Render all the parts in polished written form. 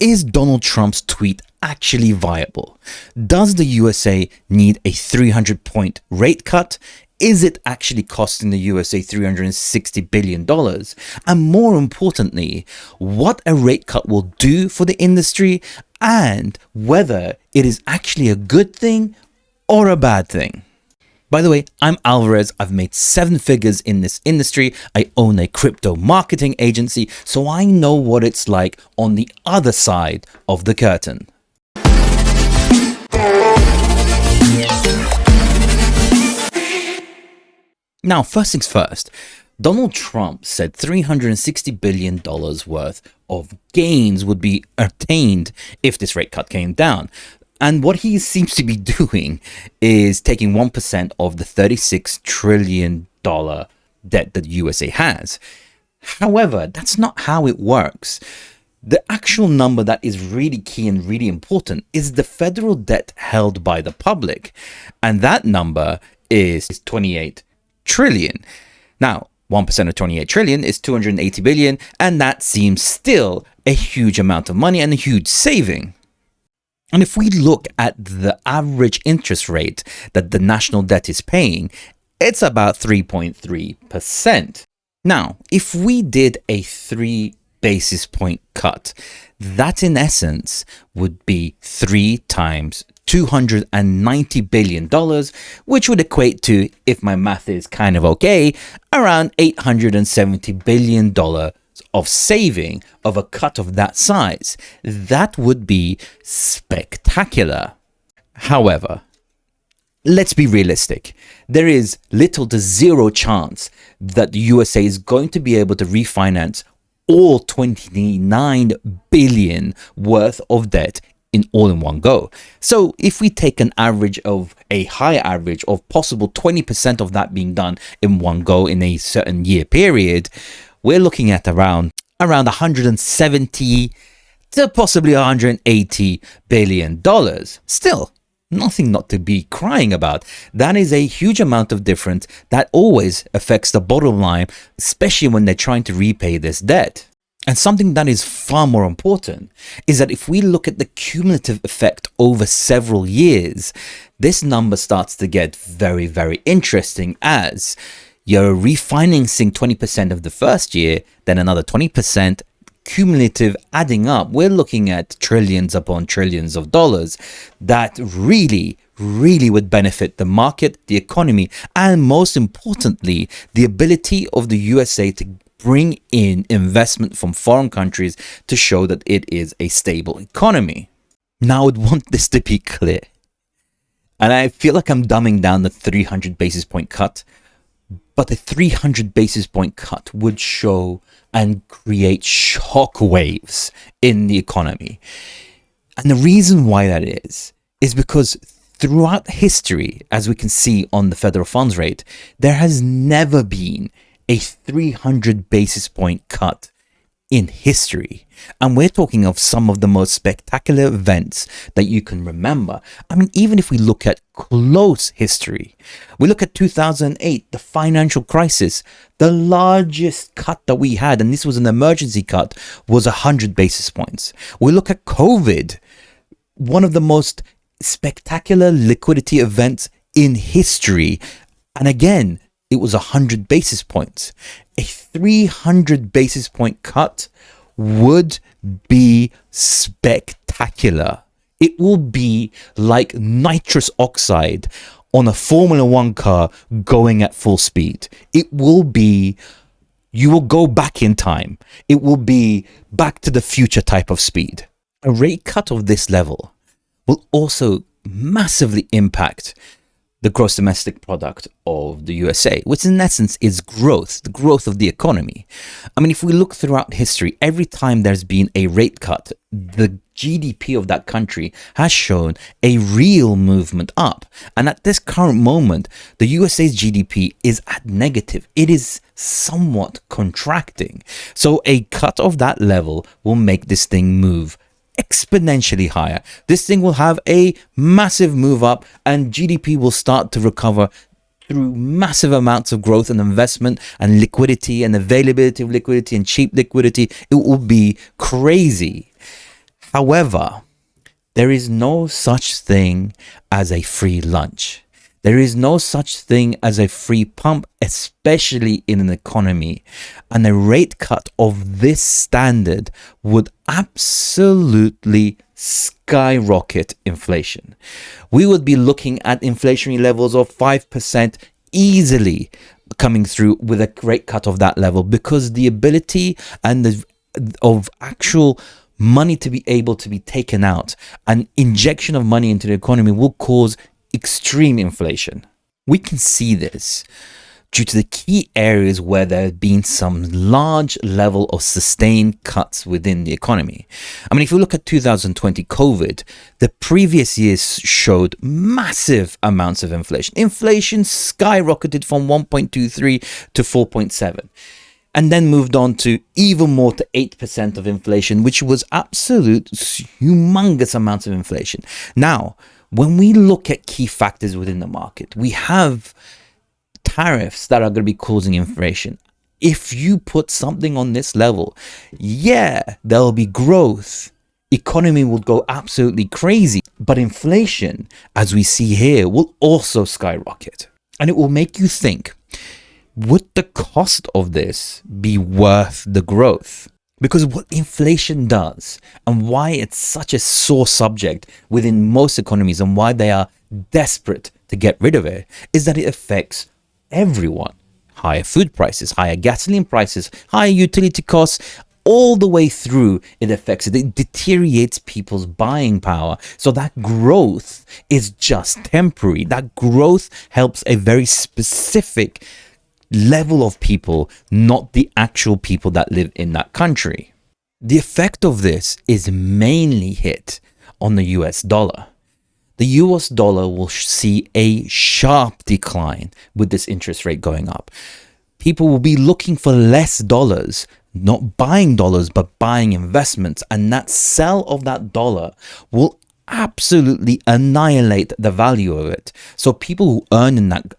is Donald Trump's tweet actually viable? Does the USA need a 300-point rate cut? Is it actually costing the USA $360 billion? And more importantly, what a rate cut will do for the industry and whether it is actually a good thing or a bad thing. By the way, I'm Alvarez. I've made 7 figures in this industry. I own a crypto marketing agency, so I know what it's like on the other side of the curtain. Now, first things first, Donald Trump said $360 billion worth of gains would be obtained if this rate cut came down. And what he seems to be doing is taking 1% of the $36 trillion debt that the USA has. However, that's not how it works. The actual number that is really key and really important is the federal debt held by the public. And that number is 28 trillion. Now, 1% of 28 trillion is 280 billion, and that seems still a huge amount of money and a huge saving. And if we look at the average interest rate that the national debt is paying, it's about 3.3%. Now, if we did a 3 basis point cut, that in essence would be 3 times $290 billion, which would equate to, if my math is kind of okay, around $870 billion of saving of a cut of that size. That would be spectacular. However, let's be realistic. There is little to zero chance that the USA is going to be able to refinance all 29 billion worth of debt in one go. So if we take an average of a high average of possible 20% of that being done in one go in a certain year period, we're looking at around 170 to possibly 180 billion dollars. Still, nothing not to be crying about. That is a huge amount of difference that always affects the bottom line, especially when they're trying to repay this debt. And something that is far more important is that if we look at the cumulative effect over several years, this number starts to get very, very interesting as you're refinancing 20% of the first year, then another 20%, cumulative adding up. We're looking at trillions upon trillions of dollars that really would benefit the market, the economy, and most importantly, the ability of the USA to bring in investment from foreign countries to show that it is a stable economy. Now, I would want this to be clear. And I feel like I'm dumbing down the 300 basis point cut, but a 300 basis point cut would show and create shock waves in the economy. And the reason why that is because throughout history, as we can see on the federal funds rate, there has never been a 300 basis point cut in history. And we're talking of some of the most spectacular events that you can remember. I mean, even if we look at close history, we look at 2008, the financial crisis, the largest cut that we had, and this was an emergency cut, was 100 basis points. We look at COVID, one of the most spectacular liquidity events in history. And again, it was 100 basis points. A 300 basis point cut would be spectacular. It will be like nitrous oxide on a Formula One car going at full speed. It will be, you will go back in time. It will be back to the future type of speed. A rate cut of this level will also massively impact the gross domestic product of the USA, which in essence is growth, the growth of the economy. I mean, if we look throughout history, every time there's been a rate cut, the GDP of that country has shown a real movement up. And at this current moment, the USA's GDP is at negative. It is somewhat contracting. So a cut of that level will make this thing move exponentially higher. This thing will have a massive move up and GDP will start to recover through massive amounts of growth and investment and liquidity and availability of liquidity and cheap liquidity. It will be crazy. However, there is no such thing as a free lunch. There is no such thing as a free pump, especially in an economy. And a rate cut of this standard would absolutely skyrocket inflation. We would be looking at inflationary levels of 5% easily coming through with a rate cut of that level, because the ability and of actual money to be able to be taken out, an injection of money into the economy, will cause extreme inflation. We can see this due to the key areas where there have been some large level of sustained cuts within the economy. I mean, if you look at 2020 COVID, the previous years showed massive amounts of inflation. Inflation skyrocketed from 1.23 to 4.7. And then moved on to even more to 8% of inflation, which was absolute humongous amounts of inflation. Now, when we look at key factors within the market, we have tariffs that are going to be causing inflation. If you put something on this level, there'll be growth. Economy will go absolutely crazy. But inflation, as we see here, will also skyrocket. And it will make you think, would the cost of this be worth the growth? Because what inflation does, and why it's such a sore subject within most economies, and why they are desperate to get rid of it, is that it affects everyone. Higher food prices, higher gasoline prices, higher utility costs, all the way through it affects it. It deteriorates people's buying power. So that growth is just temporary. That growth helps a very specific level of people, not the actual people that live in that country. The effect of this is mainly hit on the US dollar. The US dollar will see a sharp decline with this interest rate going up. People will be looking for less dollars, not buying dollars, but buying investments. And that sell of that dollar will absolutely annihilate the value of it. So people who earn in that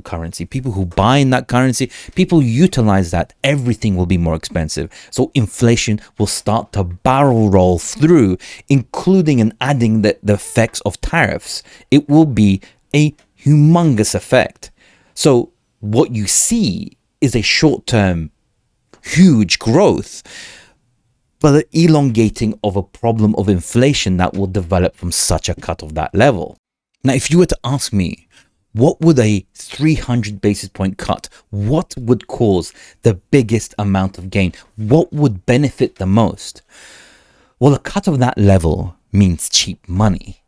currency, people who buy in that currency, people utilize that, everything will be more expensive. So inflation will start to barrel roll through, including and adding the effects of tariffs. It will be a humongous effect. So what you see is a short-term huge growth, but the elongating of a problem of inflation that will develop from such a cut of that level. Now, if you were to ask me, what would a 300 basis point cut, what would cause the biggest amount of gain? What would benefit the most? Well, a cut of that level means cheap money.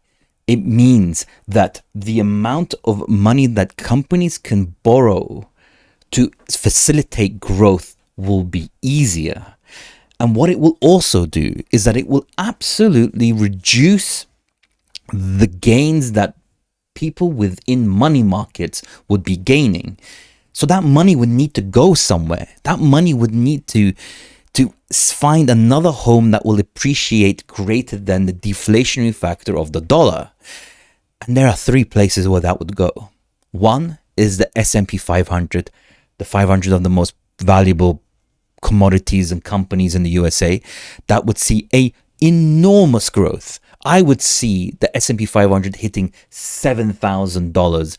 It means that the amount of money that companies can borrow to facilitate growth will be easier. And what it will also do is that it will absolutely reduce the gains that people within money markets would be gaining. So that money would need to go somewhere. That money would need to find another home that will appreciate greater than the deflationary factor of the dollar. And there are three places where that would go. One is the S&P 500, the 500 of the most valuable commodities and companies in the USA, that would see a enormous growth. I would see the S&P 500 hitting $7,000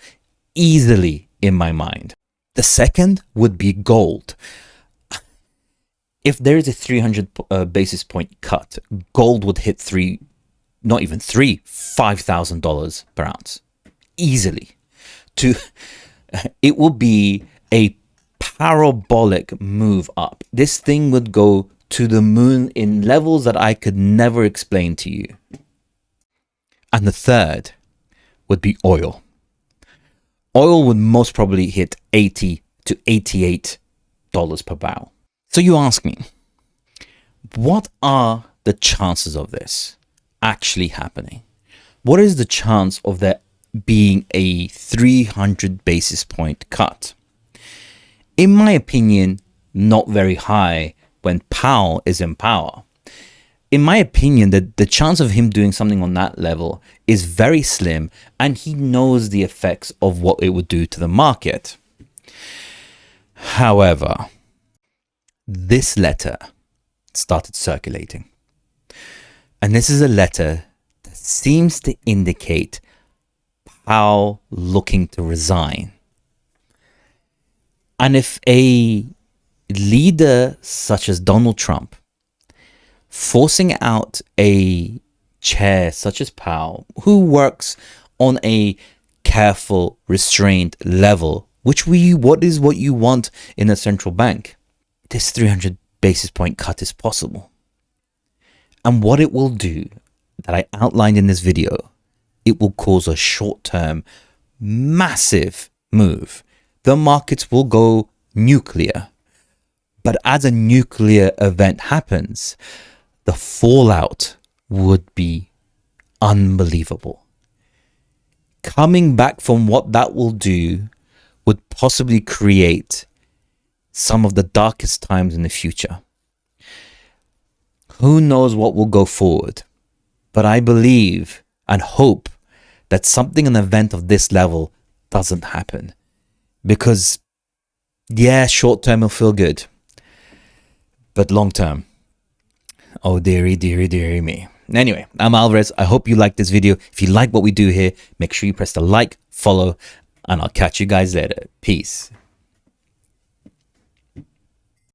easily in my mind. The second would be gold. If there is a 300 basis point cut, gold would hit $5,000 per ounce easily. It will be a parabolic move up. This thing would go to the moon in levels that I could never explain to you. And the third would be oil. Oil would most probably hit $80 to $88 per barrel. So you ask me, what are the chances of this actually happening? What is the chance of there being a 300 basis point cut? In my opinion, not very high when Powell is in power. In my opinion, the chance of him doing something on that level is very slim, and he knows the effects of what it would do to the market. However, this letter started circulating. And this is a letter that seems to indicate Powell looking to resign. And if a leader such as Donald Trump forcing out a chair such as Powell, who works on a careful, restrained level, what is what you want in a central bank, this 300 basis point cut is possible. And what it will do, that I outlined in this video, it will cause a short-term, massive move. The markets will go nuclear. But as a nuclear event happens, the fallout would be unbelievable. Coming back from what that will do would possibly create some of the darkest times in the future. Who knows what will go forward? But I believe and hope that something, an event of this level, doesn't happen. Because, yeah, short term will feel good. But long term, oh dearie, dearie, dearie me. Anyway, I'm Alvarez. I hope you liked this video. If you like what we do here, make sure you press the like, follow, and I'll catch you guys later. Peace.